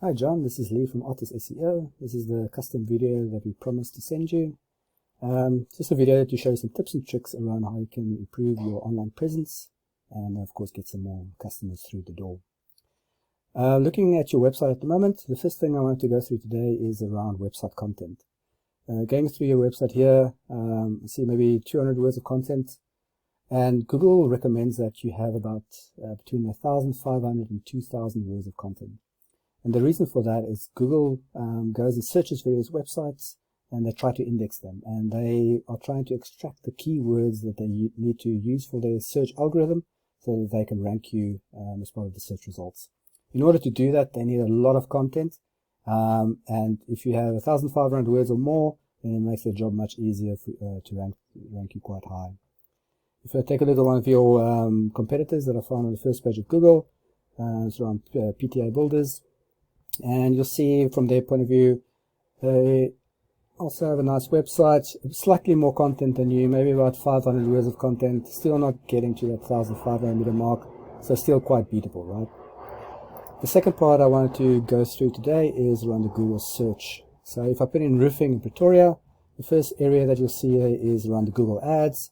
Hi John, this is Lee from Arefs SEO. This is the custom video that we promised to send you. Just a video to show some tips and tricks around how you can improve your online presence and of course get some more customers through the door. Looking at your website at the moment, the first thing I want to go through today is around website content. Going through your website here, see maybe 200 words of content, and Google recommends that you have about between 1,500 and 2,000 words of content. And the reason for that is Google goes and searches various websites and they try to index them, and they are trying to extract the keywords that they need to use for their search algorithm so that they can rank you as part of the search results. In order to do that, they need a lot of content, and if you have 1,500 words or more, then it makes their job much easier to rank you quite high. If I take a look at one of your competitors that I found on the first page of Google, it's around PTA builders, and you'll see from their point of view, they also have a nice website, slightly more content than you, maybe about 500 words of content, still not getting to that 1,500 mark, so still quite beatable, right? The second part I wanted to go through today is around the Google search. So if I put in roofing in Pretoria, the first area that you'll see here is around the Google ads.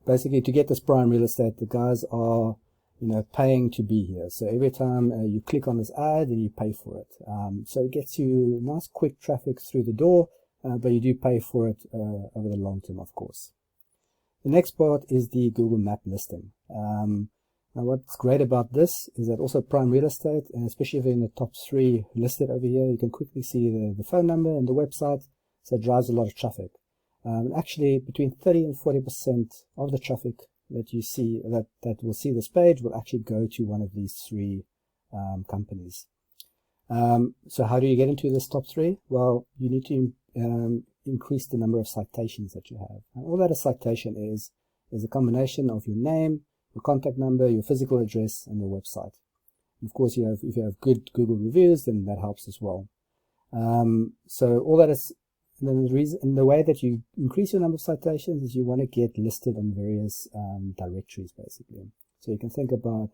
Basically, to get this prime real estate, the guys are paying to be here. So every time you click on this ad, then you pay for it. So it gets you nice quick traffic through the door, but you do pay for it over the long term, of course. The next part is the Google map listing. Now what's great about this is that also prime real estate, and especially if you're in the top 3 listed over here, you can quickly see the phone number and the website, so it drives a lot of traffic. Actually, between 30 and 40% of the traffic that you see that will see this page will actually go to one of these 3 companies. So how do you get into this top 3? Well, you need to increase the number of citations that you have. And all that a citation is a combination of your name, your contact number, your physical address, and your website. And of course, if you have good Google reviews, then that helps as well. So all that is. And the way that you increase your number of citations is you want to get listed on various directories, basically. So you can think about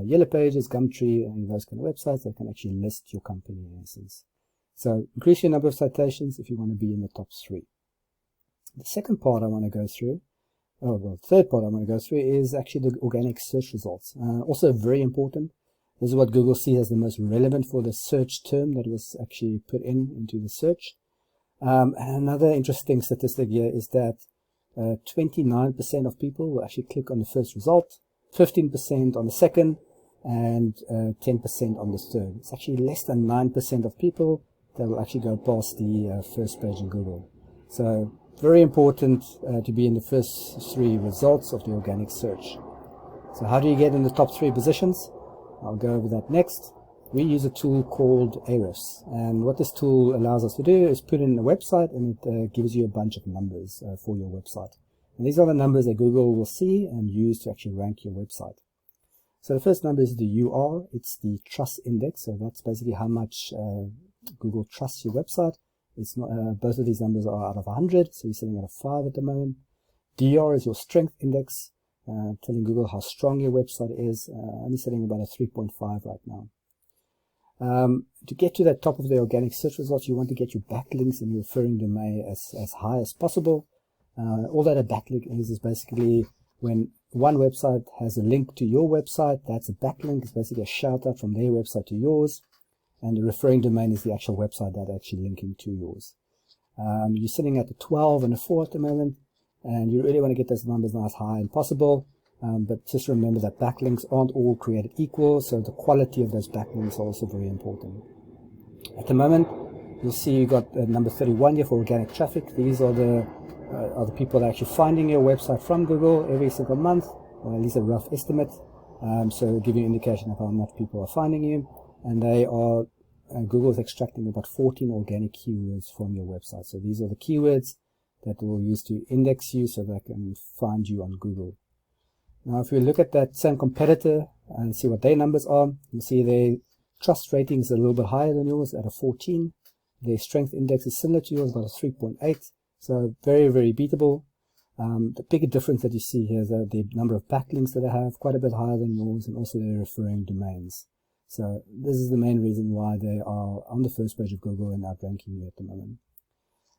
Yellow Pages, Gumtree, and those kind of websites that can actually list your company in essence. So increase your number of citations if you want to be in the top 3. The second part I want to go through, third part I want to go through is actually the organic search results. Also very important. This is what Google sees as the most relevant for the search term that was actually put into the search. And another interesting statistic here is that 29% of people will actually click on the first result, 15% on the second, and 10% on the third. It's actually less than 9% of people that will actually go past the first page in Google. So very important to be in the first 3 results of the organic search. So how do you get in the top 3 positions? I'll go over that next. We use a tool called Arefs, and what this tool allows us to do is put in a website, and it gives you a bunch of numbers for your website. And these are the numbers that Google will see and use to actually rank your website. So the first number is the UR, it's the trust index, so that's basically how much Google trusts your website. It's not, both of these numbers are out of 100, so you're sitting at a 5 at the moment. DR is your strength index, telling Google how strong your website is. I'm sitting about a 3.5 right now. To get to that top of the organic search results, you want to get your backlinks and your referring domain as high as possible. All that a backlink is basically when one website has a link to your website, that's a backlink. It's basically a shout out from their website to yours, and the referring domain is the actual website that's actually linking to yours. You're sitting at a 12 and a 4 at the moment, and you really want to get those numbers as high as possible. But just remember that backlinks aren't all created equal, so the quality of those backlinks are also very important. At the moment, you'll see you got number 31 here for organic traffic. These are the people that are actually finding your website from Google every single month, or at least a rough estimate. So it'll give you an indication of how much people are finding you, and they are Google is extracting about 14 organic keywords from your website. So these are the keywords that will use to index you so they can find you on Google. Now, if we look at that same competitor and see what their numbers are, you see their trust rating is a little bit higher than yours at a 14. Their strength index is similar to yours, about a 3.8. So very, very beatable. The bigger difference that you see here is that the number of backlinks that they have, quite a bit higher than yours, and also their referring domains. So this is the main reason why they are on the first page of Google and outranking you at the moment.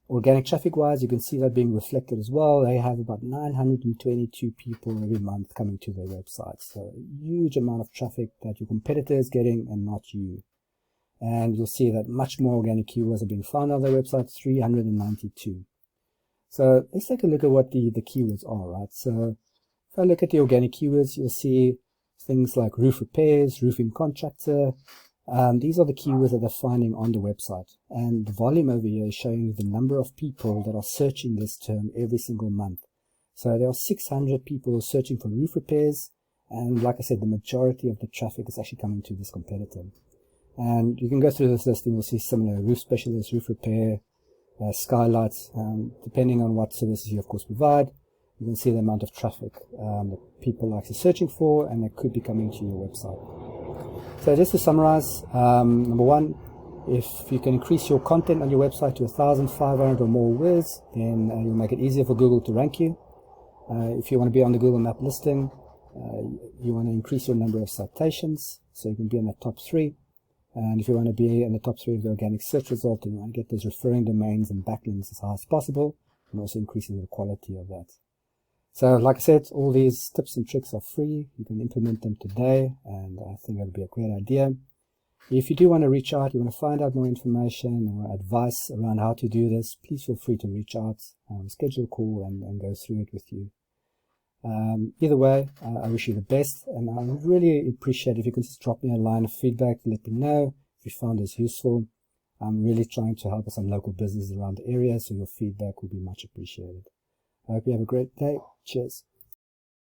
Organic traffic wise, you can see that being reflected as well. They have about 922 people every month coming to their website. So a huge amount of traffic that your competitor is getting and not you. And you'll see that much more organic keywords are being found on their website, 392. So let's take a look at what the keywords are, right? So if I look at the organic keywords, you'll see things like roof repairs, roofing contractor. These are the keywords that they're finding on the website. And the volume over here is showing you the number of people that are searching this term every single month. So there are 600 people searching for roof repairs. And like I said, the majority of the traffic is actually coming to this competitor. And you can go through this list and you'll see similar roof specialists, roof repair, skylights, depending on what services you of course provide. You can see the amount of traffic that people are actually searching for, and they could be coming to your website. So just to summarize, number one, if you can increase your content on your website to 1,500 or more words, then you'll make it easier for Google to rank you. If you want to be on the Google Map listing, you want to increase your number of citations, so you can be in the top 3. And if you want to be in the top 3 of the organic search result, then you want to get those referring domains and backlinks as high as possible, and also increasing the quality of that. So like I said, all these tips and tricks are free. You can implement them today, and I think it'll be a great idea. If you do want to reach out, you want to find out more information or advice around how to do this, please feel free to reach out, schedule a call and go through it with you. Either way, I wish you the best, and I would really appreciate if you could just drop me a line of feedback to let me know if you found this useful. I'm really trying to help some local businesses around the area, so your feedback will be much appreciated. I hope you have a great day. Cheers.